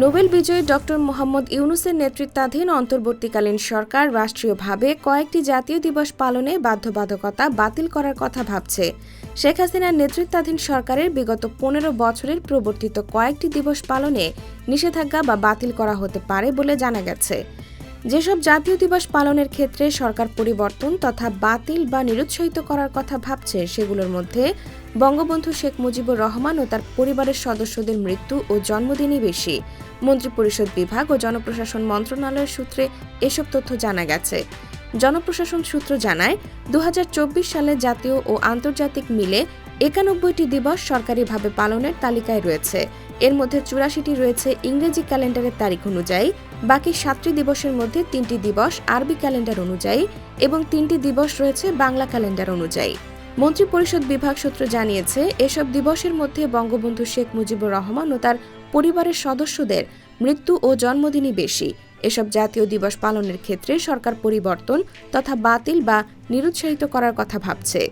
Nobel বিজয়ী ড. মোহাম্মদ ইউনূসের নেতৃত্বাধীন অন্তর্বর্তীকালীন সরকার রাষ্ট্রীয়ভাবে কয়েকটি জাতীয় দিবস পালনে বাধ্যবাধকতা বাতিল করার কথা ভাবছে। শেখ হাসিনার নেতৃত্বাধীন সরকারের বিগত ১৫ বছরের প্রবর্তিত কয়েকটি দিবস পালনে নিষেধাজ্ঞা বা বাতিল করা হতে পারে বলে জানা গেছে। যেসব জাতীয় দিবস পালনের ক্ষেত্রে সরকার পরিবর্তন তথা বাতিল বা নিরুৎসাহিত করার কথা ভাবছে সেগুলোর মধ্যে বঙ্গবন্ধু শেখ মুজিবুর রহমান ও তার পরিবারের সদস্যদের মৃত্যু ও জন্মদিনই বেশি। মন্ত্রিপরিষদ বিভাগ ও জনপ্রশাসন মন্ত্রণালয়ের সূত্রে এসব তথ্য জানা গেছে। জনপ্রশাসন সূত্র জানায়, ২০২৪ সালে জাতীয় ও আন্তর্জাতিক মিলে ৯১টি দিবস সরকারিভাবে পালনের তালিকায় রয়েছে। এর মধ্যে ৮৪টি রয়েছে ইংরেজি ক্যালেন্ডারের তারিখ অনুযায়ী, বাকি ৭টি দিবসের মধ্যে ৩টি দিবস আরবি ক্যালেন্ডার অনুযায়ী এবং ৩টি দিবস রয়েছে বাংলা ক্যালেন্ডার অনুযায়ী। মন্ত্রিপরিষদ বিভাগ সূত্র জানিয়েছে, এসব দিবসের মধ্যে বঙ্গবন্ধু শেখ মুজিবুর রহমান ও তার পরিবারের সদস্যদের মৃত্যু ও জন্মদিনই বেশি। এসব জাতীয় দিবস পালনের ক্ষেত্রে সরকার পরিবর্তন তথা বাতিল বা নিরুৎসাহিত করার কথা ভাবছে।